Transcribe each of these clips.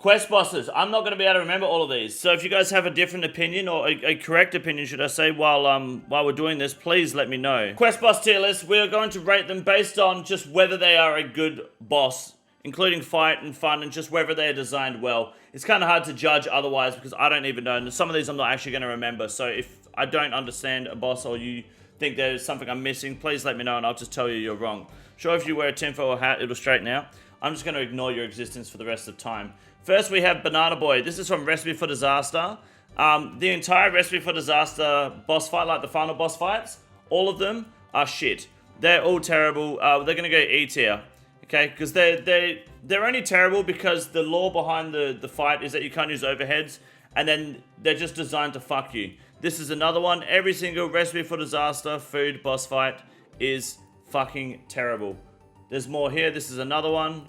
Quest bosses. I'm not going to be able to remember all of these. So if you guys have a different opinion, or a correct opinion, should I say, while we're doing this, please let me know. Quest boss tier list. We are going to rate them based on just whether they are a good boss, including fight and fun, and just whether they are designed well. It's kind of hard to judge otherwise because I don't even know. And some of these I'm not actually going to remember. So if I don't understand a boss or you think there's something I'm missing, please let me know and I'll just tell you you're wrong. Sure, if you wear a tinfoil or hat, it'll straighten out. I'm just going to ignore your existence for the rest of time. First, we have Banana Boy. This is from Recipe for Disaster. The entire Recipe for Disaster boss fight, like the final boss fights, all of them are shit. They're all terrible. They're going to go E tier. Okay, because they're only terrible because the lore behind the fight is that you can't use overheads, and then they're just designed to fuck you. This is another one. Every single Recipe for Disaster food boss fight is fucking terrible. There's more here. This is another one.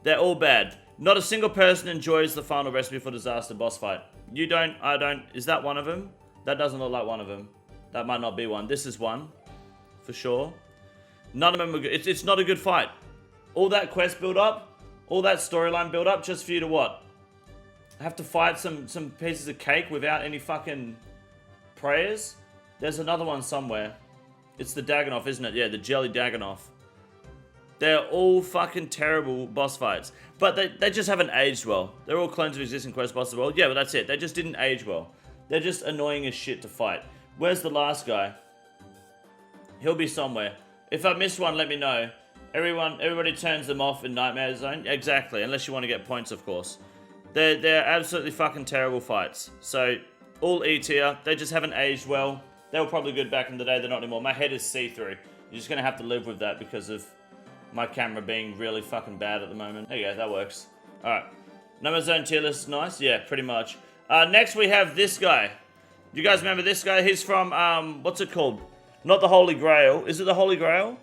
They're all bad. Not a single person enjoys the final Recipe for Disaster boss fight. You don't, I don't. Is that one of them? That doesn't look like one of them. That might not be one. This is one, for sure. None of them are good. It's not a good fight. All that quest build up, all that storyline build up, just for you to what? Have to fight some pieces of cake without any fucking prayers? There's another one somewhere. It's the Dagannoth, isn't it? Yeah, the Jelly Dagannoth. They're all fucking terrible boss fights. But they just haven't aged well. They're all clones of existing quest bosses as well. Yeah, but that's it. They just didn't age well. They're just annoying as shit to fight. Where's the last guy? He'll be somewhere. If I missed one, let me know. Everybody turns them off in Nightmare Zone. Exactly, unless you want to get points, of course. They're absolutely fucking terrible fights. So, all E tier. They just haven't aged well. They were probably good back in the day. They're not anymore. My head is see-through. You're just going to have to live with that because of my camera being really fucking bad at the moment. There you go, that works. Alright. Number Zone tier list is nice. Yeah, pretty much. Next we have this guy. You guys remember this guy? He's from, what's it called? Not the Holy Grail. Is it the Holy Grail?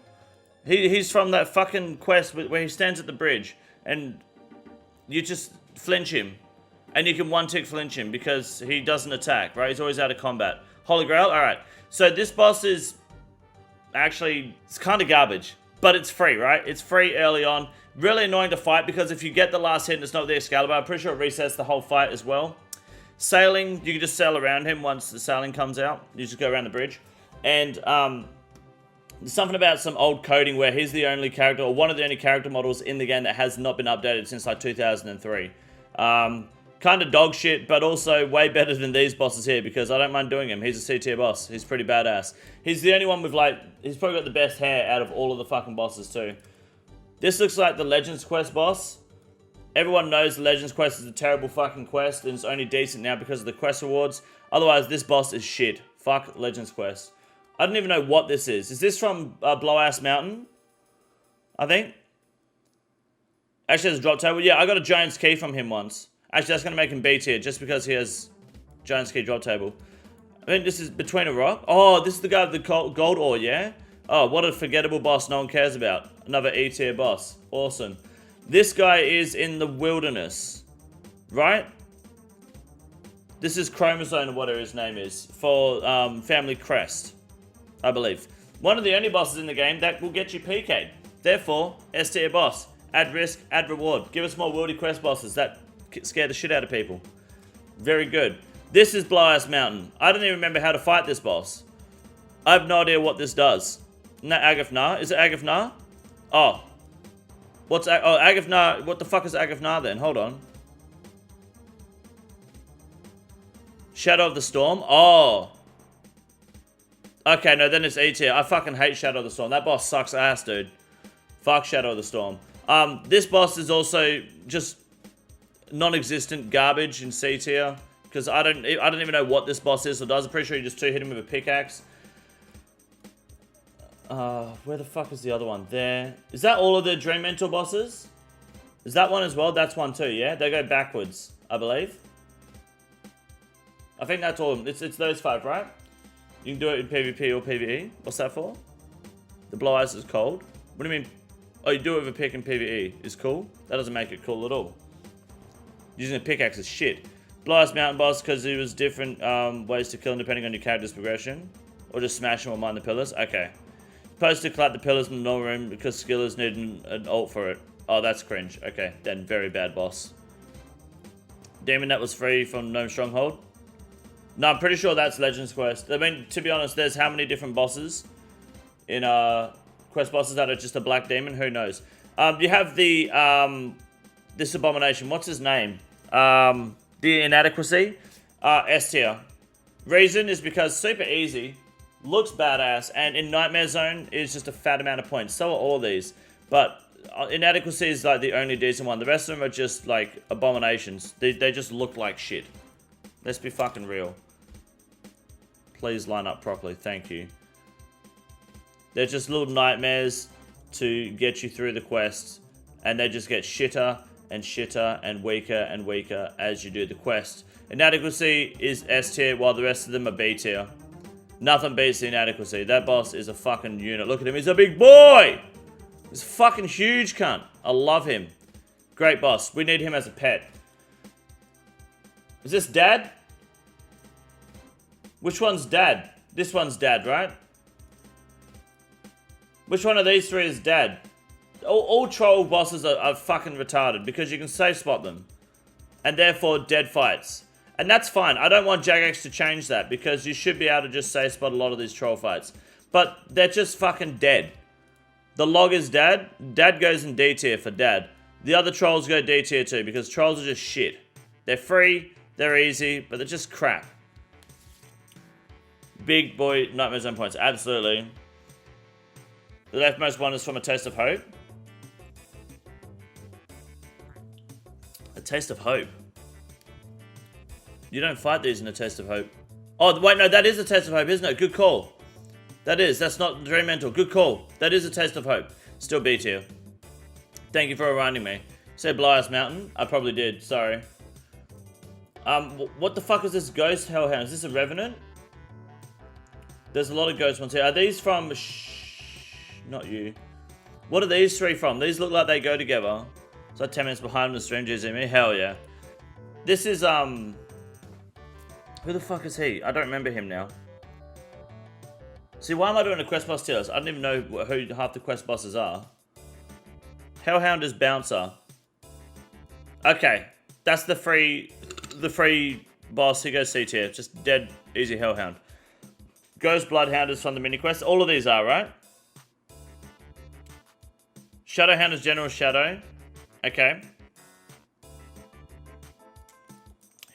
He's from that fucking quest where he stands at the bridge and you just flinch him. And you can one-tick flinch him because he doesn't attack, right? He's always out of combat. Holy Grail? Alright. So this boss is actually, it's kind of garbage. But it's free, right? It's free early on. Really annoying to fight because if you get the last hit and it's not the Excalibur, I'm pretty sure it resets the whole fight as well. Sailing, you can just sail around him once the sailing comes out. You just go around the bridge. And there's something about some old coding where he's the only character, or one of the only character models in the game that has not been updated since like 2003. Kind of dog shit, but also way better than these bosses here because I don't mind doing him. He's a C tier boss. He's pretty badass. He's the only one with like, he's probably got the best hair out of all of the fucking bosses too. This looks like the Legends Quest boss. Everyone knows the Legends Quest is a terrible fucking quest and it's only decent now because of the quest rewards. Otherwise, this boss is shit. Fuck Legends Quest. I don't even know what this is. Is this from Blow-Ass Mountain? I think. Actually, there's a drop table. Yeah, I got a Giant's Key from him once. Actually, that's going to make him B tier just because he has Giant's Key drop table. I think this is Between a Rock. Oh, this is the guy with the gold ore, yeah? Oh, what a forgettable boss no one cares about. Another E tier boss. Awesome. This guy is in the wilderness. Right? This is Chromosome or whatever his name is. For Family Crest. I believe. One of the only bosses in the game that will get you PK'd. Therefore, S tier boss. Add risk, add reward. Give us more wildy quest bosses that scare the shit out of people. Very good. This is Blow-Ass Mountain. I don't even remember how to fight this boss. I have no idea what this does. Isn't that Agafnar? Is it Agafnar? Oh. What's Agafnar? What the fuck is Agafnar then? Hold on. Shadow of the Storm? Oh. Okay, no, then it's E tier. I fucking hate Shadow of the Storm. That boss sucks ass, dude. Fuck Shadow of the Storm. This boss is also just non-existent garbage in C tier because I don't even know what this boss is or does. I'm pretty sure you just hit him with a pickaxe. Where the fuck is the other one? There. Is that all of the Dream Mentor bosses? Is that one as well? That's one too, yeah? They go backwards, I believe. I think that's all of them. It's those 5, right? You can do it in PvP or PvE. What's that for? The Blow Ice is cold. What do you mean? Oh, you do it with a pick in PvE. Is cool? That doesn't make it cool at all. Using a pickaxe is shit. Blow Ice Mountain boss because it was different ways to kill him depending on your character's progression. Or just smash him or mine the pillars. Okay. Supposed to collect the pillars in the normal room because skillers need an ult for it. Oh, that's cringe. Okay, then very bad boss. Demon that was free from Gnome Stronghold. No, I'm pretty sure that's Legends Quest. I mean, to be honest, there's how many different bosses in quest bosses that are just a black demon? Who knows? You have the this abomination. What's his name? The inadequacy. S tier. Reason is because super easy, looks badass, and in Nightmare Zone is just a fat amount of points. So are all these, but inadequacy is like the only decent one. The rest of them are just like abominations. They just look like shit. Let's be fucking real. Please line up properly. Thank you. They're just little nightmares to get you through the quests, and they just get shitter and shitter and weaker as you do the quest. Inadequacy is S tier, while the rest of them are B tier. Nothing beats the inadequacy. That boss is a fucking unit. Look at him. He's a big boy. He's a fucking huge cunt. I love him. Great boss. We need him as a pet. Is this Dad? Which one's Dad? This one's Dad, right? Which one of these three is Dad? All troll bosses are fucking retarded because you can safe spot them. And therefore dead fights. And that's fine. I don't want Jagex to change that because you should be able to just safe spot a lot of these troll fights. But they're just fucking dead. The log is Dad. Dad goes in D tier for Dad. The other trolls go D tier too because trolls are just shit. They're free, they're easy, but they're just crap. Big boy Nightmare Zone points. Absolutely. The leftmost one is from A Taste of Hope. A Taste of Hope. You don't fight these in A Taste of Hope. Oh, wait, no, that is A Taste of Hope, isn't it? Good call. That is. That's not Dream Mental. Good call. That is A Taste of Hope. Still B tier. Thank you for reminding me. Said Blias Mountain. I probably did. Sorry. What the fuck is this Ghost Hellhound? Is this a Revenant? There's a lot of ghost ones here. Are these from... Not you. What are these three from? These look like they go together. It's like 10 minutes behind the stream, GZM. Hell yeah. This is, who the fuck is he? I don't remember him now. See, why am I doing a quest boss tier list? I don't even know who half the quest bosses are. Hellhound is Bouncer. Okay. That's the free boss. He goes C tier. Just dead, easy Hellhound. Ghost Bloodhound is from the mini quest. All of these are, right? Shadowhound is General Shadow. Okay.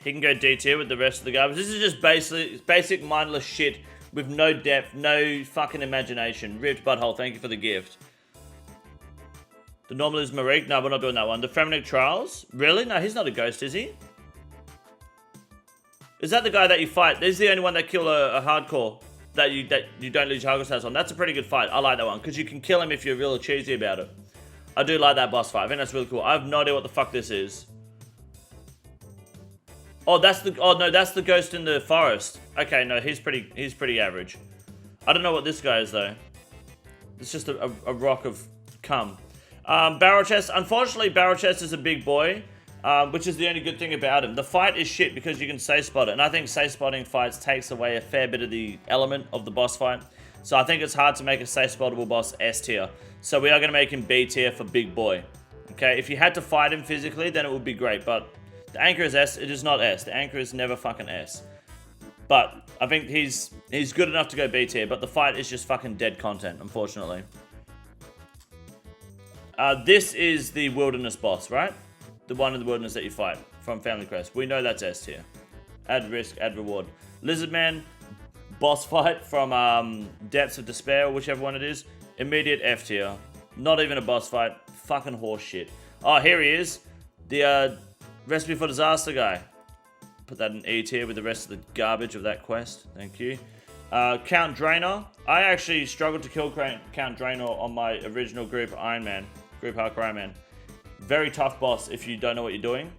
He can go D tier with the rest of the garbage. This is just basic mindless shit with no depth, no fucking imagination. Ripped Butthole, thank you for the gift. The normal is Marik. No, we're not doing that one. The Fremenic Trials? Really? No, he's not a ghost, is he? Is that the guy that you fight? This is the only one that killed a hardcore that you don't lose your hardcore stats on. That's a pretty good fight. I like that one because you can kill him if you're really cheesy about it. I do like that boss fight. I think that's really cool. I have no idea what the fuck this is. Oh, that's the... Oh, no, that's the ghost in the forest. Okay, no, he's pretty average. I don't know what this guy is, though. It's just a rock of cum. Barrel Chest. Unfortunately, Barrel Chest is a big boy, which is the only good thing about him. The fight is shit because you can safe spot it. And I think safe spotting fights takes away a fair bit of the element of the boss fight. So I think it's hard to make a safe spottable boss S tier. So we are going to make him B tier for big boy. Okay, if you had to fight him physically, then it would be great. But the anchor is S. It is not S. The anchor is never fucking S. But I think he's good enough to go B tier. But the fight is just fucking dead content, unfortunately. This is the wilderness boss, right? The one in the wilderness that you fight from Family Crest. We know that's S tier. Add risk, add reward. Lizardman boss fight from Depths of Despair, or whichever one it is. Immediate F tier. Not even a boss fight. Fucking horse shit. Oh, here he is. The Recipe for Disaster guy. Put that in E tier with the rest of the garbage of that quest. Thank you. Count Draenor. I actually struggled to kill Count Draenor on my original group Ironman. Group Hardcore Ironman. Very tough boss if you don't know what you're doing.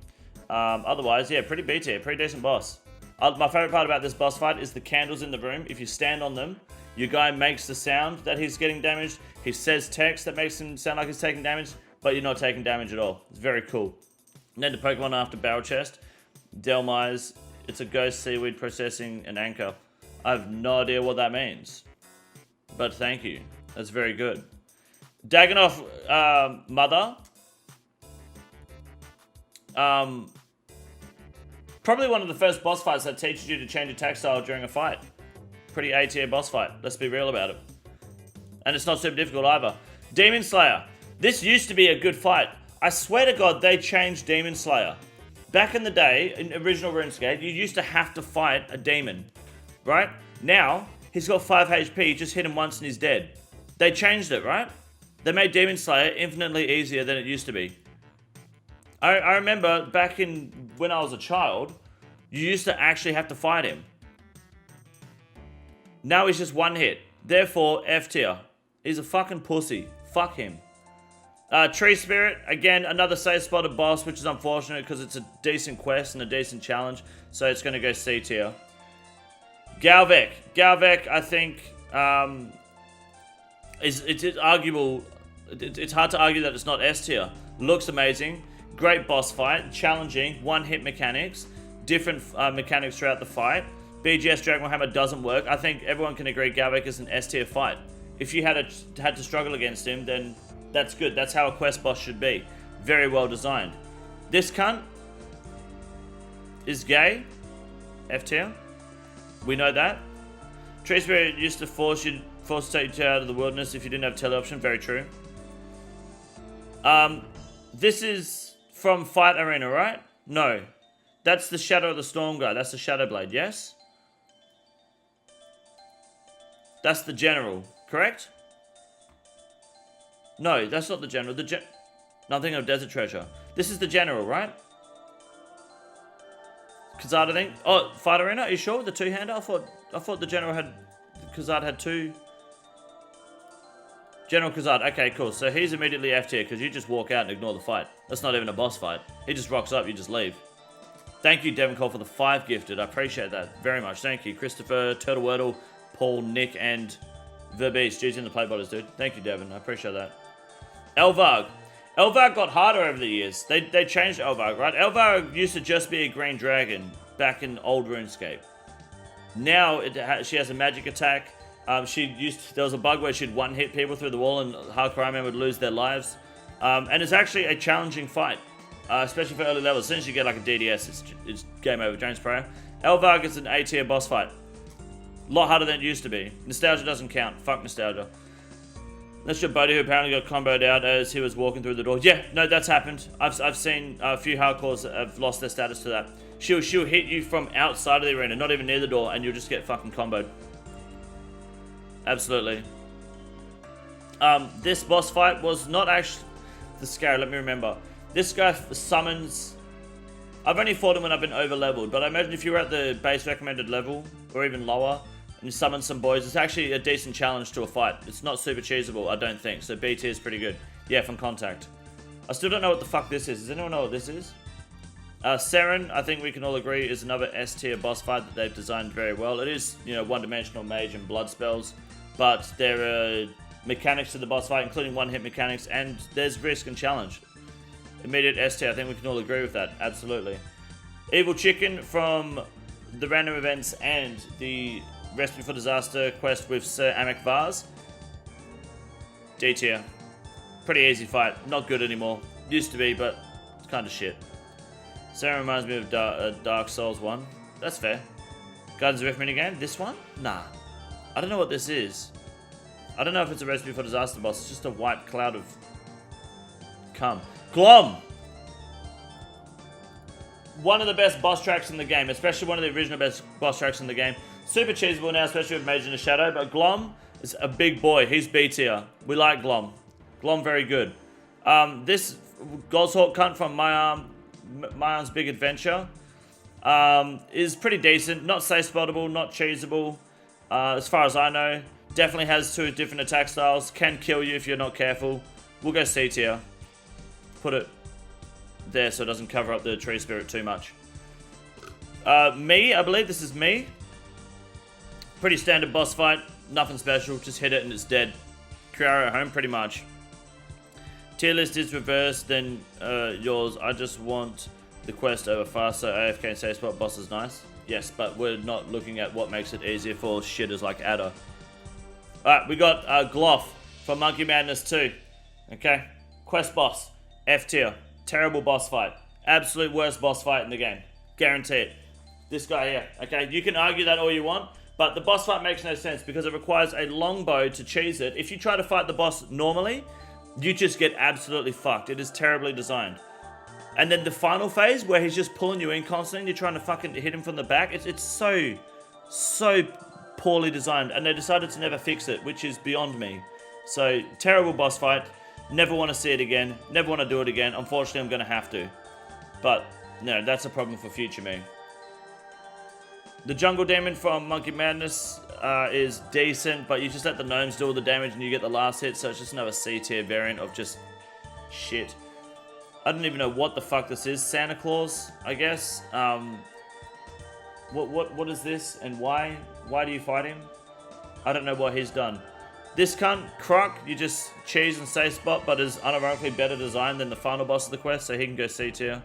Otherwise, yeah, pretty B tier. Pretty decent boss. My favorite part about this boss fight is the candles in the room. If you stand on them, your guy makes the sound that he's getting damaged. He says text that makes him sound like he's taking damage, but you're not taking damage at all. It's very cool. And then the Pokemon after Barrel Chest. Delmise. It's a ghost, seaweed, processing, and anchor. I have no idea what that means. But thank you. That's very good. Dagannoth Mother. Probably one of the first boss fights that teaches you to change attack style during a fight. Pretty A tier boss fight, let's be real about it. And it's not super difficult either. Demon Slayer. This used to be a good fight. I swear to God, they changed Demon Slayer. Back in the day, in original RuneScape, you used to have to fight a demon, right? Now, he's got 5 HP, just hit him once and he's dead. They changed it, right? They made Demon Slayer infinitely easier than it used to be. I remember back in when I was a child, you used to actually have to fight him. Now he's just one hit. Therefore, F tier. He's a fucking pussy. Fuck him. Tree Spirit, again, another safe spotted boss, which is unfortunate because it's a decent quest and a decent challenge. So it's going to go C tier. Galvek. Galvek, I think, it's arguable. It's hard to argue that it's not S tier. Looks amazing. Great boss fight. Challenging. One-hit mechanics. Different mechanics throughout the fight. BGS Dragon Hammer doesn't work. I think everyone can agree Galvek is an S tier fight. If you had to struggle against him, then that's good. That's how a quest boss should be. Very well designed. This cunt is gay. F tier. We know that. Tree Spirit used to force to take you out of the wilderness if you didn't have tele option. Very true. This is from Fight Arena, right? No. That's the Shadow of the Storm guy. That's the Shadow Blade, yes? That's the General, correct? No, that's not the General. Nothing of Desert Treasure. This is the General, right? Kazad, I think. Oh, Fight Arena? Are you sure with the two-hander? I thought the General had... Kazad had two... General Kazad. Okay, cool. So he's immediately F tier because you just walk out and ignore the fight. That's not even a boss fight. He just rocks up, you just leave. Thank you, Devon Cole, for the 5 gifted. I appreciate that very much. Thank you, Christopher, Turtle Wordle, Paul, Nick, and The Beast. GG in the play butters, dude. Thank you, Devon. I appreciate that. Elvar. Elvar got harder over the years. They changed Elvar, right? Elvar used to just be a green dragon back in old RuneScape. Now she has a magic attack. There was a bug where she'd one-hit people through the wall and hardcore Ironman would lose their lives. And it's actually a challenging fight, especially for early levels. As soon as you get like a DDS, it's game over. James Prayer. Elvar is an A tier boss fight. A lot harder than it used to be. Nostalgia doesn't count. Fuck Nostalgia. That's your buddy who apparently got comboed out as he was walking through the door. Yeah, no, that's happened. I've seen a few hardcores that have lost their status to that. She'll hit you from outside of the arena, not even near the door, and you'll just get fucking comboed. Absolutely. This boss fight was not actually the scary. Let me remember. This guy summons... I've only fought him when I've been over-leveled, but I imagine if you were at the base recommended level, or even lower, and you summon some boys, it's actually a decent challenge to a fight. It's not super cheesable, I don't think, so B tier is pretty good. Yeah, from Contact. I still don't know what the fuck this is. Does anyone know what this is? Seren, I think we can all agree, is another S tier boss fight that they've designed very well. It is, one-dimensional mage and blood spells, but there are mechanics to the boss fight, including one-hit mechanics, and there's risk and challenge. Immediate S tier, I think we can all agree with that, absolutely. Evil Chicken from the random events and the Recipe for Disaster quest with Sir Amek Vaz. D tier. Pretty easy fight, not good anymore. Used to be, but it's kind of shit. Sarah reminds me of Dark Souls 1. That's fair. Guardians of Rift minigame? This one? Nah. I don't know what this is. I don't know if it's a Recipe for Disaster boss. It's just a white cloud of cum. Glom! One of the best boss tracks in the game, especially one of the original best boss tracks in the game. Super cheesable now, especially with Mage in the Shadow, but Glom is a big boy. He's B tier. We like Glom. Glom very good. This Goldshawk cunt from Myarn's Big Adventure is pretty decent. Not safe spottable, not cheesable, as far as I know. Definitely has 2 different attack styles. Can kill you if you're not careful. We'll go C tier. Put it there so it doesn't cover up the Tree Spirit too much. Me, I believe this is me. Pretty standard boss fight. Nothing special. Just hit it and it's dead. Criara at home, pretty much. Tier list is reversed than yours. I just want the quest over faster. AFK and safe spot boss is nice. Yes, but we're not looking at what makes it easier for shitters like Adder. Alright, we got Gloff from Monkey Madness 2. Okay. Quest boss. F tier. Terrible boss fight. Absolute worst boss fight in the game. Guarantee it. This guy here. Okay, you can argue that all you want, but the boss fight makes no sense because it requires a longbow to cheese it. If you try to fight the boss normally, you just get absolutely fucked. It is terribly designed. And then the final phase where he's just pulling you in constantly and you're trying to fucking hit him from the back. It's so poorly designed. And they decided to never fix it, which is beyond me. So, terrible boss fight. Never want to see it again. Never want to do it again. Unfortunately, I'm going to have to. But, no, that's a problem for future me. The Jungle Demon from Monkey Madness is decent, but you just let the gnomes do all the damage and you get the last hit, so it's just another C tier variant of just shit. I don't even know what the fuck this is. Santa Claus, I guess. What is this and why? Why do you fight him? I don't know what he's done. This cunt, Croc, you just cheese and safe spot, but is unironically better designed than the final boss of the quest, so he can go C tier.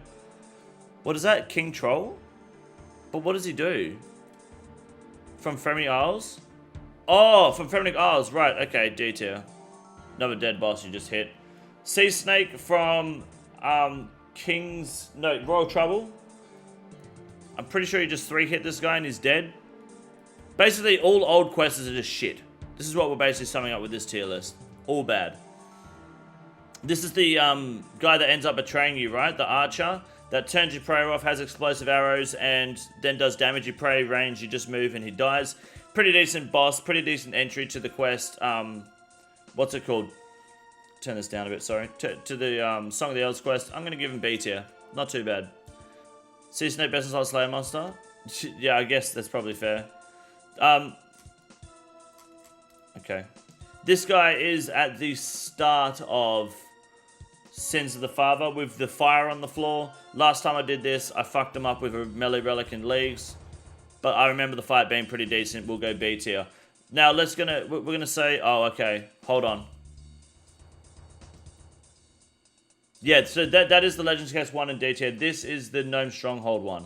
What is that? King Troll? But what does he do? From Fremny Isles? Oh, from Fremny Isles, right, okay, D tier. Another dead boss you just hit. Sea Snake from Royal Trouble. I'm pretty sure you just 3-hit this guy and he's dead. Basically, all old quests are just shit. This is what we're basically summing up with this tier list. All bad. This is the guy that ends up betraying you, right? The archer that turns your prey off, has explosive arrows, and then does damage. Your prey range, you just move and he dies. Pretty decent boss, pretty decent entry to the quest. What's it called? Turn this down a bit, sorry. To the Song of the Elves quest. I'm going to give him B tier. Not too bad. Sea Snake best inside Slayer Monster? Yeah, I guess that's probably fair. Okay. This guy is at the start of Sins of the Father with the fire on the floor. Last time I did this, I fucked him up with a melee relic in leagues. But I remember the fight being pretty decent. We'll go B tier. Now we're gonna say, oh, okay, hold on. Yeah, so that is the Legends Cast 1 and D tier. This is the Gnome Stronghold one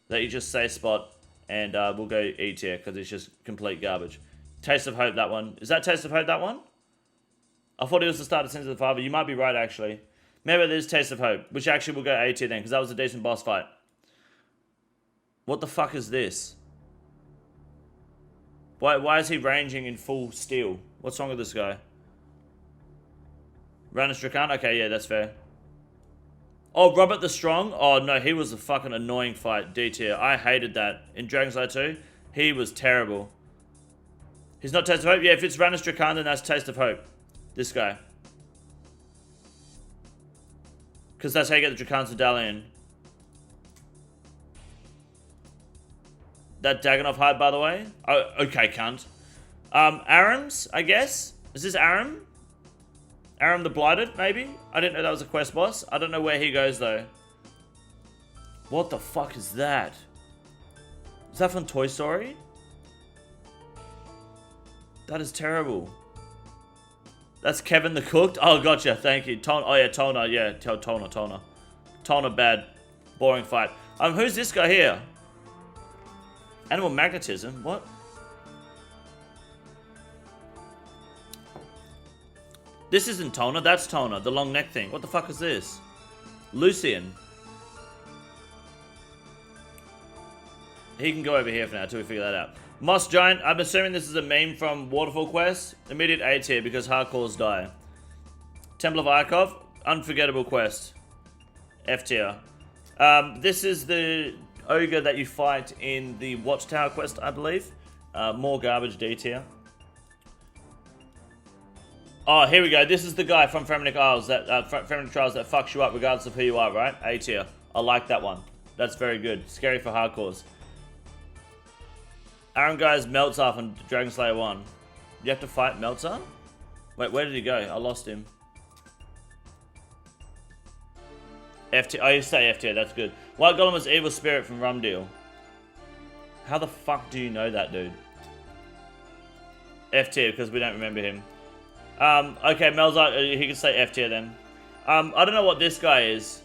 that you just say spot, and we'll go E tier because it's just complete garbage. Taste of Hope, that one. Is that Taste of Hope, that one? I thought it was the start of Sins of the Father. You might be right, actually. Maybe it is Taste of Hope, which actually will go A tier then, because that was a decent boss fight. What the fuck is this? Why is he ranging in full steel? What's wrong with this guy? Ranus Drakan? Okay, yeah, that's fair. Oh, Robert the Strong? Oh, no, he was a fucking annoying fight. D tier. I hated that. In Dragon's Lair 2, he was terrible. He's not Taste of Hope? Yeah, if it's Ranus Drakan, then that's Taste of Hope. This guy. Because that's how you get the Drakan's Medallion. That Daganov hide, by the way. Oh, okay, cunt. Aram's, I guess? Is this Aram? Aram the Blighted, maybe? I didn't know that was a quest boss. I don't know where he goes, though. What the fuck is that? Is that from Toy Story? That is terrible. That's Kevin the Cooked? Oh, gotcha, thank you. Oh, yeah, Toner, yeah, Toner. Toner, bad. Boring fight. Who's this guy here? Animal Magnetism? What? This isn't Toner, that's Toner, the long neck thing. What the fuck is this? Lucian. He can go over here for now until we figure that out. Moss Giant, I'm assuming this is a meme from Waterfall Quest. Immediate A tier because hardcores die. Temple of Ikov, unforgettable quest. F tier. This is the ogre that you fight in the Watchtower quest, I believe. More garbage, D tier. Oh, here we go. This is the guy from Fremnic Isles, Fremnic Trials that fucks you up regardless of who you are, right? A tier. I like that one. That's very good. Scary for hardcores. Aaron Guys Meltzar from Dragon Slayer 1. You have to fight Meltzar? Wait, where did he go? I lost him. F tier. Oh, you say F tier. That's good. White Golem was Evil Spirit from Rumdeal. How the fuck do you know that, dude? F tier, because we don't remember him. Okay, Melzar, he can say F tier then. I don't know what this guy is.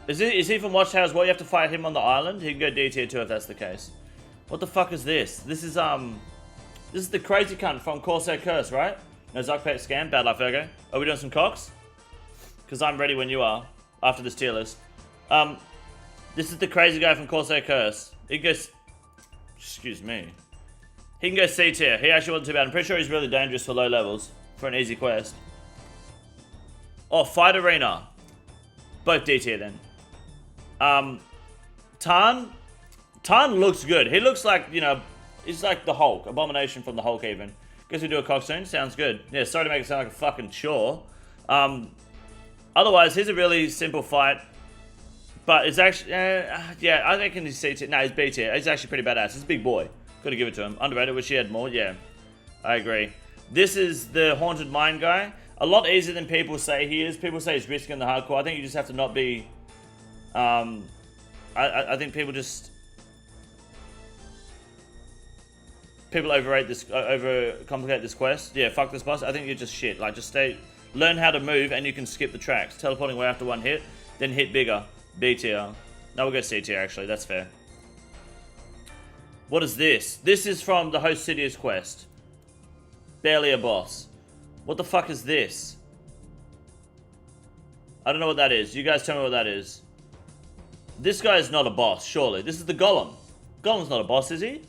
Is he from Watchtower as well? You have to fight him on the island? He can go D tier too if that's the case. What the fuck is this? This is the crazy cunt from Corsair Curse, right? No Zuckpet Scam, Bad Life Virgo. Are we doing some cocks? Because I'm ready when you are, after this tier list. This is the crazy guy from Corsair Curse. He goes... Excuse me. He can go C tier. He actually wasn't too bad. I'm pretty sure he's really dangerous for low levels. For an easy quest. Oh, Fight Arena. Both D tier then. Tarn looks good. He looks like, you know, he's like the Hulk. Abomination from the Hulk even. Guess we do a cock soon. Sounds good. Yeah, sorry to make it sound like a fucking chore. Otherwise, he's a really simple fight. But it's actually, yeah, I reckon he's C tier. No, he's B tier. He's actually pretty badass. He's a big boy. Gotta give it to him. Underrated. Wish he had more. Yeah, I agree. This is the Haunted Mine guy. A lot easier than people say he is. People say he's risky in the hardcore. I think you just have to not be... I think people just... People overcomplicate this quest. Yeah, fuck this boss. I think you're just shit. Like, just stay... Learn how to move and you can skip the tracks. Teleporting away after one hit. Then hit bigger. B tier. No, we'll go C tier actually. That's fair. What is this? This is from the Host Sidious quest. Barely a boss. What the fuck is this? I don't know what that is. You guys tell me what that is. This guy is not a boss, surely. This is the Golem. Golem's not a boss, is he?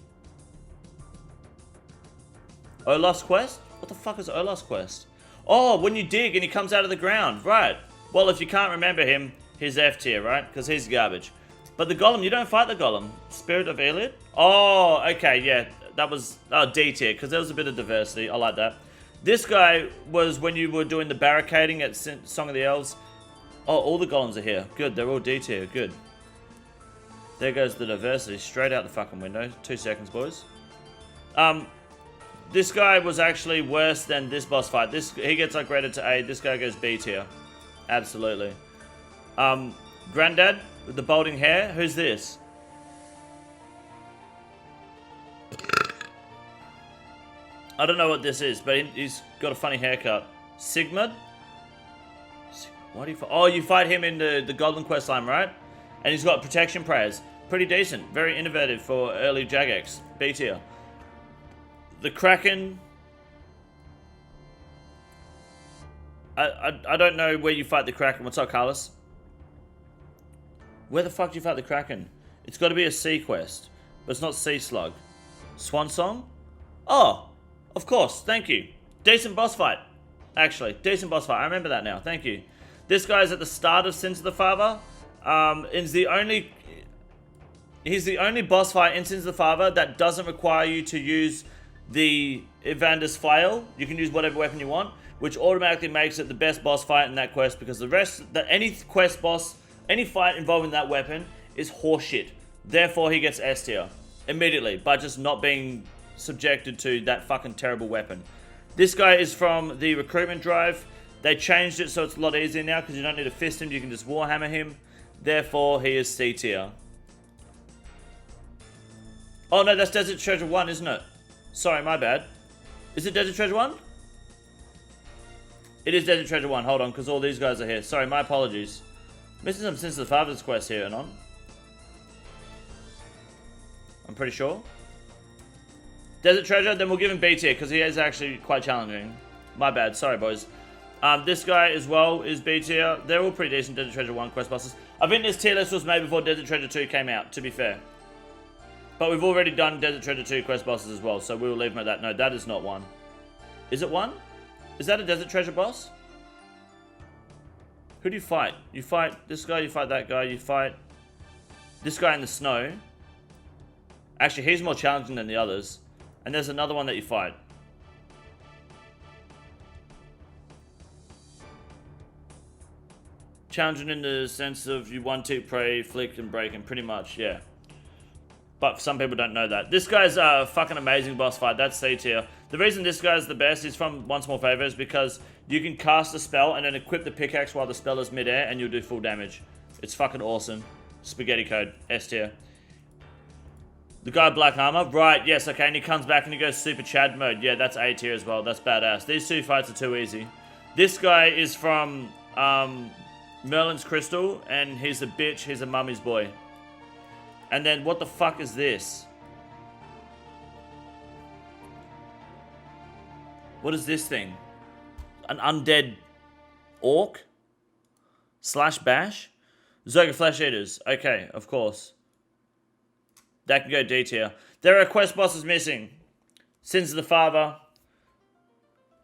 Olaf's quest? What the fuck is Olaf's quest? Oh, when you dig and he comes out of the ground. Right. Well, if you can't remember him, he's F tier, right? Because he's garbage. But the Golem, you don't fight the Golem. Spirit of Elid? Oh, okay, yeah. That was D tier, because there was a bit of diversity. I like that. This guy was when you were doing the barricading at Song of the Elves. Oh, all the Golems are here. Good, they're all D tier. Good. There goes the diversity. Straight out the fucking window. 2 seconds, boys. This guy was actually worse than this boss fight. He gets upgraded to A. This guy goes B tier. Absolutely. Granddad with the balding hair. Who's this? I don't know what this is, but he's got a funny haircut. Sigmund? Why do you fight? Oh, you fight him in the Golden Quest line, right? And he's got protection prayers. Pretty decent. Very innovative for early Jagex. B tier. The Kraken. I don't know where you fight the Kraken. What's up, Carlos? Where the fuck do you fight the Kraken? It's got to be a C quest. But it's not Sea Slug. Swan Song? Oh, of course. Thank you. Decent boss fight. Actually, decent boss fight. I remember that now. Thank you. This guy's at the start of Sins of the Father. He's the only boss fight in Sins of the Father that doesn't require you to use the Evander's Flail. You can use whatever weapon you want, which automatically makes it the best boss fight in that quest, because the rest, any quest boss, any fight involving that weapon is horseshit. Therefore, he gets S tier immediately by just not being subjected to that fucking terrible weapon. This guy is from the recruitment drive. They changed it so it's a lot easier now because you don't need to fist him. You can just Warhammer him. Therefore, he is C tier. Oh no, that's Desert Treasure 1, isn't it? Sorry, my bad. Is it Desert Treasure 1? It is Desert Treasure 1. Hold on, because all these guys are here. Sorry, my apologies. Missing some Sins of the Father's quest here, Anon. I'm pretty sure. Desert Treasure, then we'll give him B tier, because he is actually quite challenging. My bad. Sorry, boys. This guy as well is B tier. They're all pretty decent Desert Treasure 1 quest bosses. I think this tier list was made before Desert Treasure 2 came out, to be fair. But we've already done Desert Treasure 2 quest bosses as well, so we will leave them at that. No, that is not one. Is it one? Is that a Desert Treasure boss? Who do you fight? You fight this guy, you fight that guy, you fight this guy in the snow. Actually, he's more challenging than the others. And there's another one that you fight. Challenging in the sense of you one tip pray, flick and break, and pretty much, yeah. But some people don't know that. This guy's a fucking amazing boss fight. That's C tier. The reason this guy's the best is from One Small Favor is because you can cast a spell and then equip the pickaxe while the spell is midair and you'll do full damage. It's fucking awesome. Spaghetti code. S tier. The guy with black armor? Right, yes, okay. And he comes back and he goes super Chad mode. Yeah, that's A tier as well. That's badass. These two fights are too easy. This guy is from Merlin's Crystal and he's a bitch. He's a mummy's boy. And then what the fuck is this? What is this thing? An undead orc? Slash bash? Zerga Flesh Eaters. Okay, of course. That can go D tier. There are quest bosses missing. Sins of the Father.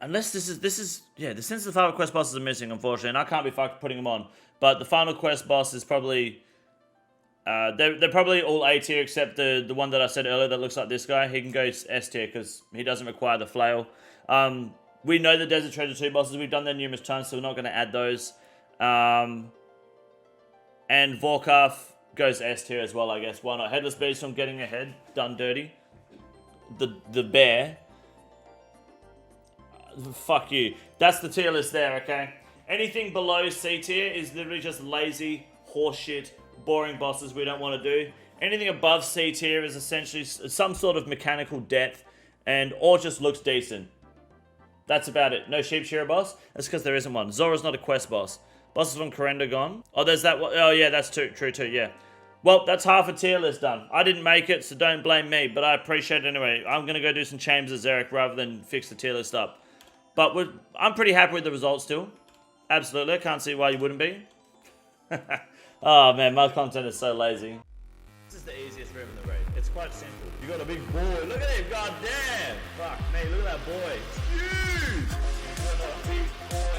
Unless this is yeah, the Sins of the Father quest bosses are missing, unfortunately, and I can't be fucked putting them on. But the final quest boss is probably they're probably all A tier except the one that I said earlier that looks like this guy. He can go S tier because he doesn't require the flail. We know the Desert Treasure 2 bosses. We've done them numerous times, so we're not going to add those. And Vorkaf goes S tier as well, I guess. Why not? Headless Beast from getting ahead, done dirty. The bear. Fuck you. That's the tier list there, okay? Anything below C tier is literally just lazy, horseshit, boring bosses we don't want to do. Anything above C tier is essentially some sort of mechanical depth and or just looks decent. That's about it. No Sheep Shearer boss? That's because there isn't one. Zora's not a quest boss. Bosses from Corenda gone. Oh, there's that one. Oh, yeah, that's true too, yeah. Well, that's half a tier list done. I didn't make it, so don't blame me, but I appreciate it anyway. I'm going to go do some Chambers of Xeric rather than fix the tier list up. But I'm pretty happy with the results still. Absolutely. I can't see why you wouldn't be. Oh, man, my content is so lazy. This is the easiest room in the raid. It's quite simple. You got a big boy. Look at him. God damn. Fuck me. Look at that boy. It's huge. You got a big boy.